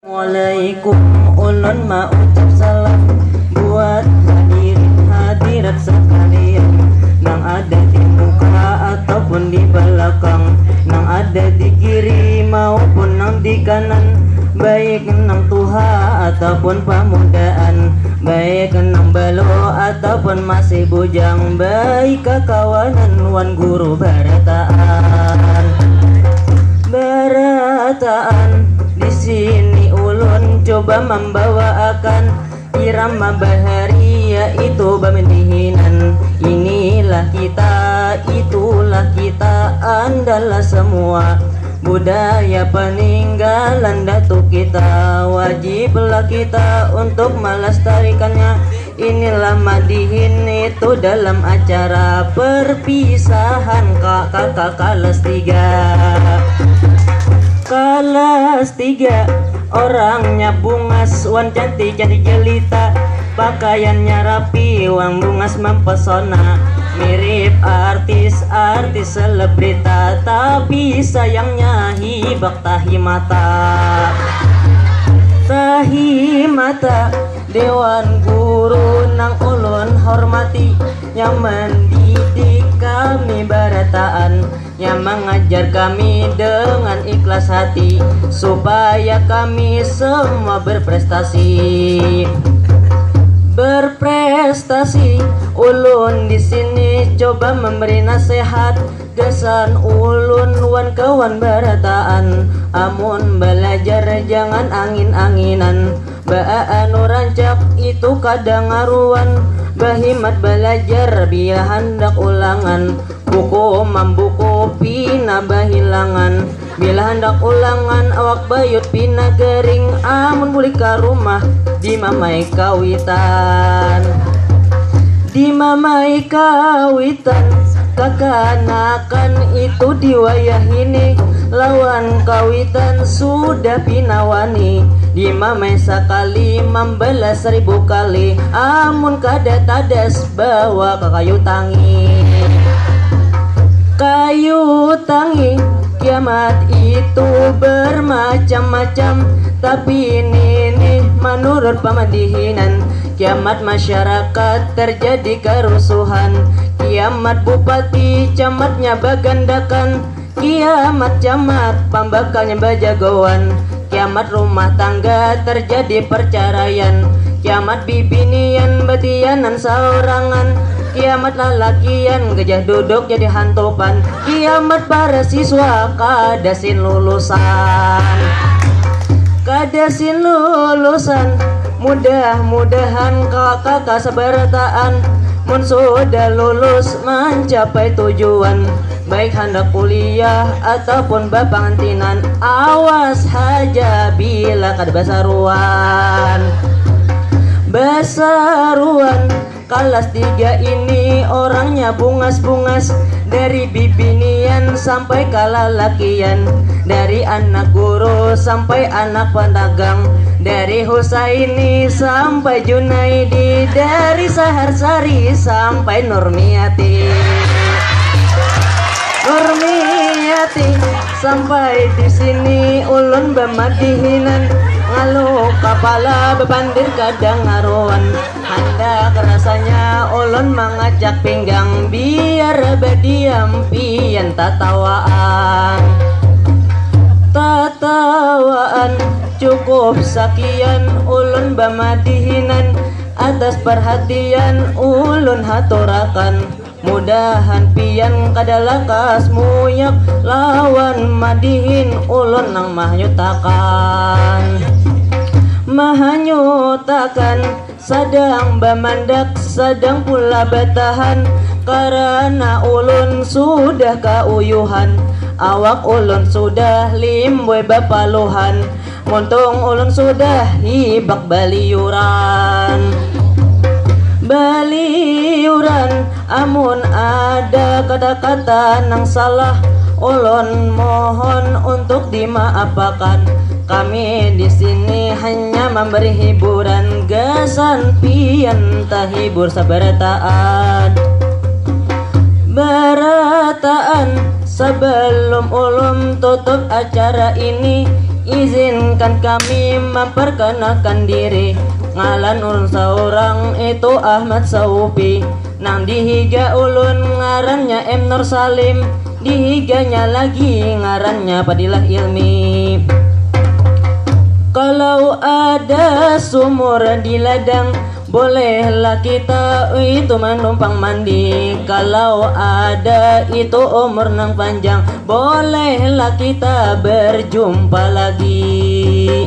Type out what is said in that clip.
Assalamualaikum ulun mau ucap salam buat hadirat sekalian, nang ada di muka ataupun di belakang, nang ada di kiri maupun nang di kanan, baik nang tua ataupun pemudaan, baik nang balo ataupun masih bujang, baik kekawanan wan guru barataan. Di sini ulun coba membawakan irama bahari, yaitu bamendihinan. Inilah kita, itulah kita, andalah semua budaya peninggalan datuk kita. Wajiblah kita untuk melestarikannya. Inilah Madihin itu dalam acara perpisahan kakak kelas 3. Kelas 3 orangnya bungas, wan cantik-cantik jelita, pakaiannya rapi, wan bungas mempesona, mirip artis-artis selebrita, tapi sayangnya hibak tahi mata dewan guru nang ulun hormati, yang mendidik kami barataan, yang mengajar kami dengan ikhlas hati, supaya kami semua berprestasi. Ulun di sini coba memberi nasihat, gasan ulun wan kawan barataan, amun belajar jangan angin-anginan, anu rancak itu kadang ngaruan, bahimat belajar biar hendak ulangan, buku mambuku pina bahilangan, bila hendak ulangan awak bayut pina gering, amun balik ke rumah di mamai kawitan, kakanakan itu diwayahini, lawan kawitan sudah pinawani, di mamai sekali membalas 1000 kali, amun kada tadas bawa ke kayu tangi. Kiamat itu bermacam-macam, tapi ini menurut pemadihinan, kiamat masyarakat terjadi kerusuhan, kiamat bupati camatnya bagandakan, kiamat camat pambakalnya bajagoan, kiamat rumah tangga terjadi perceraian, kiamat bibinian batianan saurangan, kiamat lalakian gajah duduk jadi hantopan, kiamat para siswa kadasin lulusan. Mudah-mudahan kakak seberataan mun sudah lulus mencapai tujuan, baik hendak kuliah ataupun bapangantinan, awas haja bila kada basaruan. Kelas 3 ini orangnya bungas-bungas, dari bibinian sampai kalalakian, dari anak guru sampai anak pedagang, dari Husaini sampai Junaidi, dari Saharsari sampai Nurmiati, sampai di sini ulun bemadihinan, ngalu kepala bebandir kadang ngaruan, hendak rasanya ulun mengajak pinggang, biar berdiam pian tatawaan. Cukup sekian ulun bemadihinan, atas perhatian ulun haturakan, mudahan pian kadalakas muyak, lawan madihin ulun nang mahnyutakan, sedang bamandak sedang pula batahan, karena ulun sudah kauyuhan, awak ulun sudah limboy bapaluhan, muntung ulun sudah hibak baliuran, amun ada kata-kata nang salah, ulun mohon untuk dimaafkan. Kami di sini hanya memberi hiburan, gasan pian tahibur sabarataan. Sebelum ulun tutup acara ini, Izinkan kami memperkenalkan diri. Ngalan urang seorang itu Ahmad Saufi. Nang dihiga ulun ngarannya M Nur Salim. Dihiganya lagi ngarannya Fadilah Ilmi. Kalau ada sumur di ladang, bolehlah kita itu menumpang mandi. Kalau ada itu umur nang panjang, bolehlah kita berjumpa lagi.